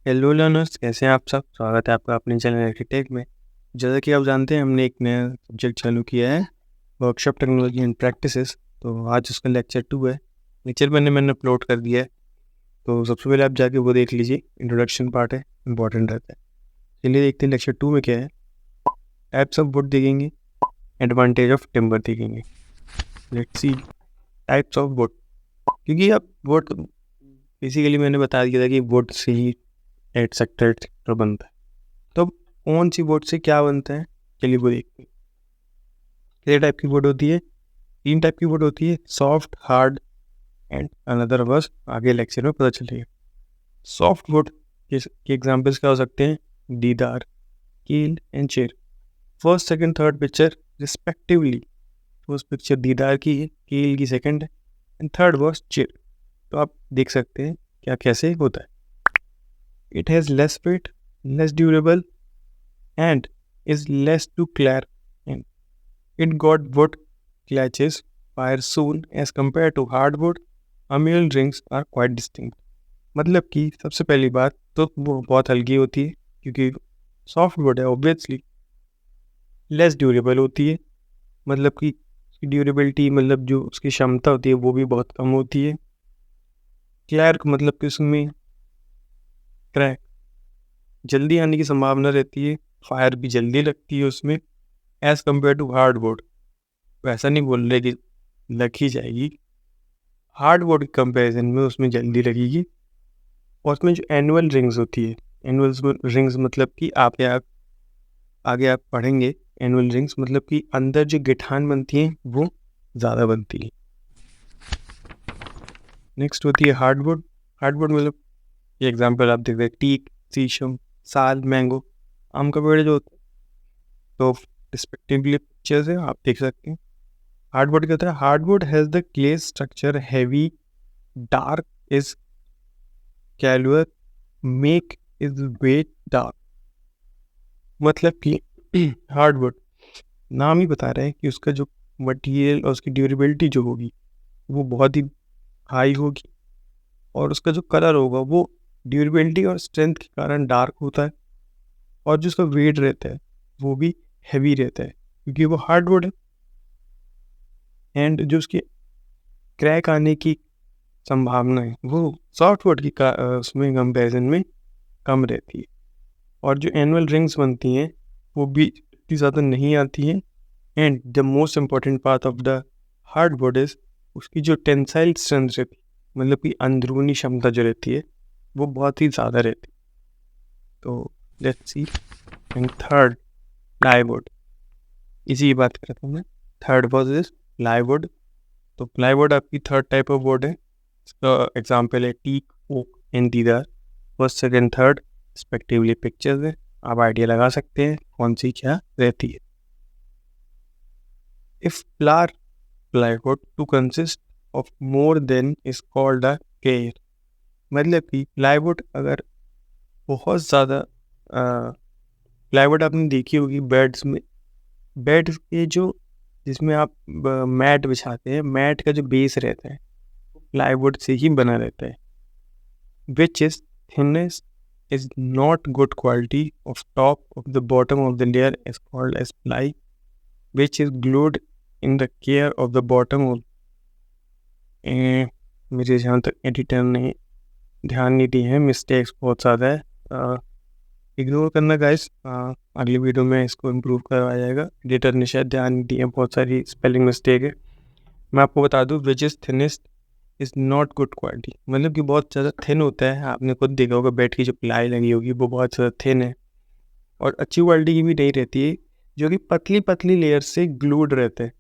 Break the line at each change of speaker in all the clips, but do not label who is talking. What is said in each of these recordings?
Hello learners, कैसे हैं आप सब। स्वागत है आपका अपने चैनल आर्किटेक्ट में। जैसा कि आप जानते हैं, हमने एक नया सब्जेक्ट चालू किया है, वर्कशॉप टेक्नोलॉजी एंड प्रैक्टिसेस। तो आज उसका लेक्चर 2 है। लेक्चर मैंने अपलोड कर दिया है, तो सबसे पहले आप जाके वो देख लीजिए। इंट्रोडक्शन पार्ट है, इंपॉर्टेंट रहता है। चलिए देखते हैं लेक्चर 2 में क्या है। टाइप्स ऑफ वुड देखेंगे, एडवांटेज ऑफ टिम्बर देखेंगे। Let's see types of would. क्योंकि अब वुड बेसिकली मैंने बता दिया था कि वुड से ही एटसेट्रा बनता है। तो कौन सी वुड से क्या बनता है, चलिए वो देखते हैं। कितने टाइप की वुड होती है? 3 टाइप की वुड होती है, सॉफ्ट, हार्ड एंड अनदर। बस आगे लेक्चर में पता चलेगा। सॉफ्ट वुड के एग्जांपल्स क्या हो सकते हैं? दीदार, कील and chair. First second third picture respectively. First picture दीदार की है, कील की सेकंड है, एंड थर्ड वॉज चेयर। तो आप देख सकते हैं क्या कैसे होता है। It has less weight, less durable and is less to clear and it got wood clashes fire soon as compared to hardwood. Amul rings are quite distinct. मतलब कि सबसे पहली बात तो वो बहुत हल्की होती है, क्योंकि सॉफ्ट वुड है ऑब्वियसली। लेस ड्यूरेबल होती है, मतलब कि ड्यूरेबिलिटी मतलब जो उसकी क्षमता होती है वो भी बहुत कम होती है। क्लैर मतलब कि उसमें क्रैक जल्दी आने की संभावना रहती है, फायर भी जल्दी लगती है उसमें, एज कम्पेयर टू हार्डवुड। वैसा नहीं बोल रहे कि लग ही जाएगी, हार्डवुड के कंपैरिजन में उसमें जल्दी लगेगी। और उसमें जो एनुअल रिंग्स होती है, एनुअल रिंग्स मतलब कि आगे आप पढ़ेंगे। एनुअल रिंग्स मतलब कि अंदर जो गिठान बनती हैं वो ज़्यादा बनती है। नेक्स्ट होती है हार्डवुड। हार्डवुड मतलब ये एग्जांपल आप देख रहे हैं, टीक, शीशम, साल, मैंगो, आम का पेड़ जो होता है। तो रिस्पेक्टिवली पिक्चर्स है, आप देख सकते हैं। हार्डवुड क्या होता है? Hardwood has the clay structure, heavy, dark is colour, make is weight dark. मतलब कि हार्डवुड नाम ही बता रहा है कि उसका जो मटेरियल और उसकी ड्यूरेबिलिटी जो होगी वो बहुत ही हाई होगी, और उसका जो कलर होगा वो ड्यूरेबिलिटी और स्ट्रेंथ के कारण डार्क होता है, और जो उसका वेट रहता है वो भी हैवी रहता है, क्योंकि वो हार्डवुड है। एंड जो उसके क्रैक आने की संभावना है वो सॉफ्टवुड की उसमें कंपेरिजन में कम रहती है। और जो एनुअल रिंग्स बनती हैं वो भी इतनी ज़्यादा नहीं आती हैं। And the most important part of the hardwood is उसकी जो टेंसाइल स्ट्रेंथ रहती है, मतलब कि अंदरूनी क्षमता जो रहती है वो बहुत ही ज़्यादा रहती है। तो let's see. And third, plywood. इसी की बात करता हूँ मैं। Third was is plywood. तो प्लाईवुड आपकी थर्ड टाइप ऑफ वुड है। इसका एग्जाम्पल है टीक, ओक एंड दीदार। First second third respectively pictures है, आप आइडिया लगा सकते हैं कौन सी क्या रहती है। इफ प्लार plywood to consist of more than is called a care. मतलब कि प्लाईवुड अगर बहुत ज़्यादा, प्लाईवुड आपने देखी होगी बेड्स में, बेड के जो जिसमें आप मैट बिछाते हैं, मैट का जो बेस रहता है प्लाईवुड से ही बना रहता है। Which is thinness is not good quality of top of the bottom of the layer is called as ply, which is glued in the care of the bottom of मेरे जहाँ तक editor ने ध्यान नहीं दी है, मिस्टेक्स बहुत ज़्यादा है, इग्नोर करना गाइस। अगली वीडियो में इसको इम्प्रूव करवाया जाएगा। एडिटर ने शायद ध्यान नहीं दिया, बहुत सारी स्पेलिंग मिस्टेक है। मैं आपको बता दूँ, which is thinnest is not good quality, मतलब कि बहुत ज़्यादा थिन होता है। आपने खुद देखा होगा बेड की जो प्लाई लगी होगी वो बहुत ज़्यादा थिन है, और अच्छी क्वालिटी की भी नहीं रहती है, जो कि पतली पतली लेयर से ग्लूड रहते हैं।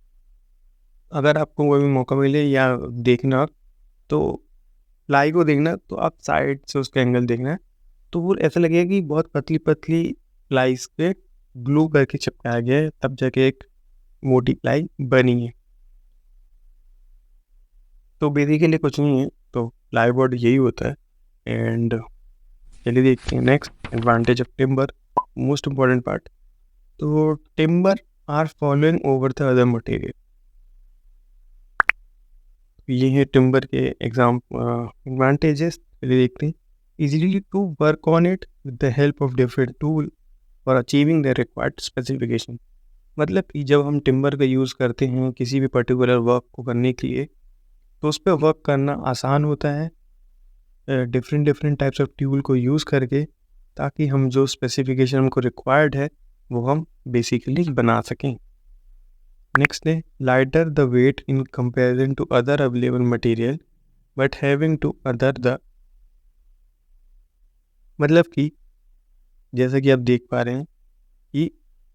अगर आपको कोई भी मौका मिले या देखना, तो प्लाई को देखना तो आप साइड से उसका एंगल देखना है, तो वो ऐसा लगेगा कि बहुत पतली पतली प्लाईस पे ग्लू करके चिपकाया गया है, तब जाके एक मोटी प्लाई बनी है। तो बेसिकली कुछ नहीं है, तो प्लाईवुड यही होता है। एंड चलिए देखते हैं next, advantage of timber, most important part. तो timber are following over the other material. ये है टिम्बर के एग्जाम एडवांटेजेस, चलिए देखते हैं। easily to work on it with the help of different tool for achieving the required specification. मतलब कि जब हम टिम्बर का यूज़ करते हैं किसी भी पर्टिकुलर वर्क को करने के लिए, तो उस पर वर्क करना आसान होता है डिफरेंट टाइप्स ऑफ टूल को यूज़ करके, ताकि हम जो स्पेसिफिकेशन हमको रिक्वायर्ड है वो हम बेसिकली बना सकें. नेक्स्ट है lighter the weight in comparison to other available material but having to other the, मतलब कि जैसा कि आप देख पा रहे हैं कि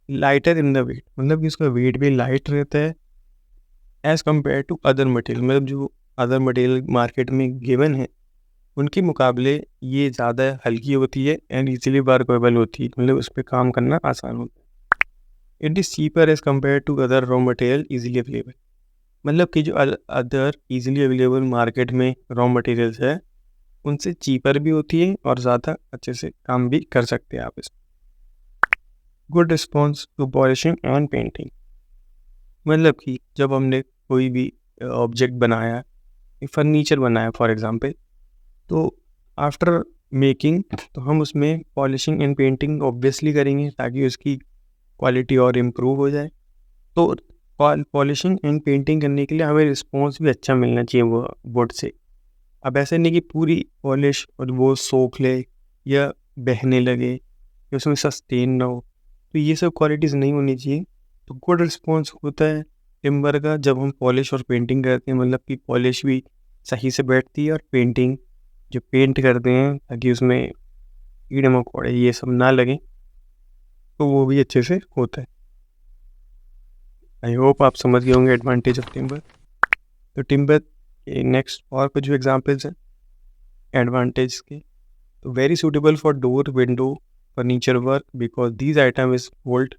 लाइटर इन द वेट, मतलब कि इसका वेट भी लाइट रहता है as compare to other material. मतलब जो अदर मटेरियल मार्केट में गिवन है उनके मुकाबले ये ज़्यादा हल्की होती है एंड इजीली वर्केबल होती है, मतलब उस पर काम करना आसान होता है. It is cheaper as compare to other raw material easily available. मतलब कि जो अदर ईजिली अवेलेबल मार्केट में रॉ मटेरियल्स है उनसे चीपर भी होती है और ज़्यादा अच्छे से काम भी कर सकते हैं आप इसमें. Good response to polishing and painting. मतलब कि जब हमने कोई भी ऑब्जेक्ट बनाया, फर्नीचर बनाया फॉर एग्जांपल, तो आफ्टर मेकिंग तो हम उसमें पॉलिशिंग एंड पेंटिंग ऑब्वियसली करेंगे ताकि उसकी क्वालिटी और इम्प्रूव हो जाए. तो पॉलिशिंग एंड पेंटिंग करने के लिए हमें रिस्पॉन्स भी अच्छा मिलना चाहिए वो वुड से. अब ऐसे नहीं कि पूरी पॉलिश और वो सोख ले या बहने लगे या उसमें सस्टेन ना हो, तो ये सब क्वालिटीज़ नहीं होनी चाहिए. तो गुड रिस्पॉन्स होता है टिम्बर का जब हम पॉलिश और पेंटिंग करते हैं, मतलब कि पॉलिश भी सही से बैठती है और पेंटिंग जो पेंट करते हैं ताकि उसमें कीड़े मकोड़े ये सब ना लगें, तो वो भी अच्छे से होता है. आई होप आप समझ गए होंगे एडवांटेज ऑफ टिम्बर. तो टिम्बर के नेक्स्ट और कुछ जो एग्जांपल्स हैं एडवांटेज के, तो very suitable for door window furniture work because these item is hold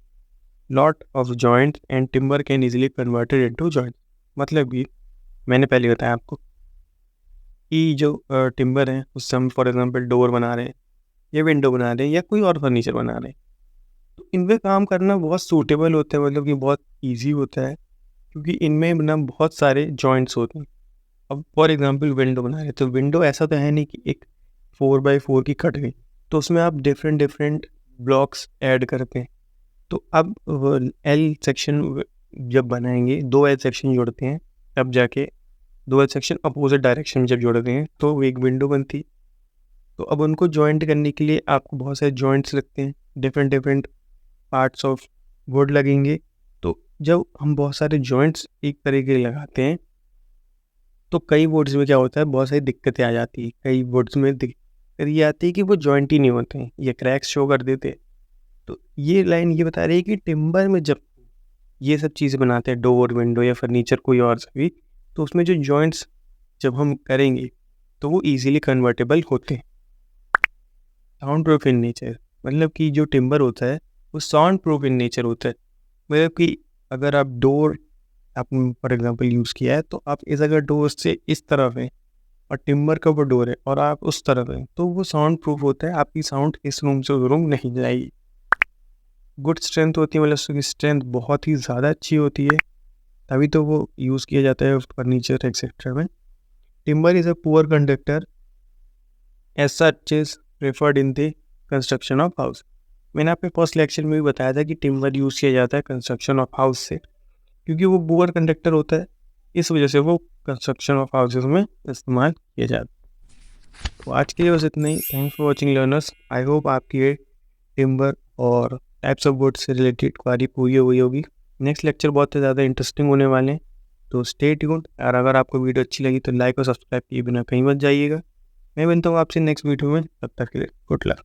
lot of joint and timber can easily converted into joint. मतलब कि मैंने पहले बताया आपको कि जो टिम्बर है उससे हम फॉर एग्जांपल डोर बना रहे हैं या विंडो बना रहे हैं या कोई और फर्नीचर बना रहे हैं, तो इन पे काम करना बहुत सूटेबल होता है, मतलब कि बहुत इजी होता है क्योंकि इनमें ना बहुत सारे जॉइंट्स होते हैं. अब फॉर एग्जांपल विंडो बना रहे हैं, तो विंडो ऐसा तो है नहीं कि एक 4x4 की कट गई, तो उसमें आप डिफरेंट ब्लॉक्स ऐड करते हैं. तो अब एल सेक्शन जब बनाएंगे, 2 एल सेक्शन जोड़ते हैं, तब जाके 2 एल सेक्शन अपोजिट डायरेक्शन में जब जोड़ते हैं तो एक विंडो बनती है. तो अब उनको जॉइंट करने के लिए आपको बहुत सारे जॉइंट्स लगते हैं, डिफरेंट पार्ट्स ऑफ वुड लगेंगे. तो जब हम बहुत सारे जॉइंट्स एक तरीके के लगाते हैं तो कई वुड्स में क्या होता है, बहुत सारी दिक्कतें आ जाती है. कई वुड्स में दिक्कत ये आती है कि वो जॉइंट ही नहीं होते हैं, ये क्रैक्स शो कर देते हैं. तो ये लाइन ये बता रही है कि टिम्बर में जब ये सब चीज़ें बनाते हैं, डोर विंडो या फर्नीचर कोई और सभी, तो उसमें जो जॉइंट्स जब हम करेंगे तो वो ईजिली कन्वर्टेबल होते हैं. साउंड प्रूफ इन नेचर, मतलब कि जो टिम्बर होता है वो साउंड प्रूफ इन नेचर होता है. मतलब कि अगर आप डोर आपने फॉर एग्जांपल यूज़ किया है, तो आप इस अगर डोर से इस तरफ है और टिम्बर का वो डोर है और आप उस तरफ हैं, तो वो साउंड प्रूफ होता है, आपकी साउंड इस रूम से उस रूम नहीं जाएगी. गुड स्ट्रेंथ होती है, मतलब उसकी स्ट्रेंथ बहुत ही ज़्यादा अच्छी होती है, तभी तो वो यूज़ किया जाता है फर्नीचर एक्सेट्रा में. Timber is a poor conductor as such is preferred in the construction of house. मैंने आपके फर्स्ट लेक्चर में भी बताया था कि टिम्बर यूज़ किया जाता है कंस्ट्रक्शन ऑफ हाउस से, क्योंकि वो पुअर कंडक्टर होता है, इस वजह से वो कंस्ट्रक्शन ऑफ हाउसेस में इस्तेमाल किया जाता है. तो आज के लिए बस इतना ही. Thanks for watching learners. I hope आपकी ये टिम्बर और टाइप्स ऑफ वुड से रिलेटेड क्वारी पूरी हो गई होगी. नेक्स्ट लेक्चर बहुत ही ज़्यादा इंटरेस्टिंग होने वाले हैं, तो स्टे ट्यून्ड. और अगर आपको वीडियो अच्छी लगी तो लाइक और सब्सक्राइब किए बिना कहीं मत जाइएगा. मैं बनता हूँ आपसे नेक्स्ट वीडियो में, तब तक के लिए गुड लक.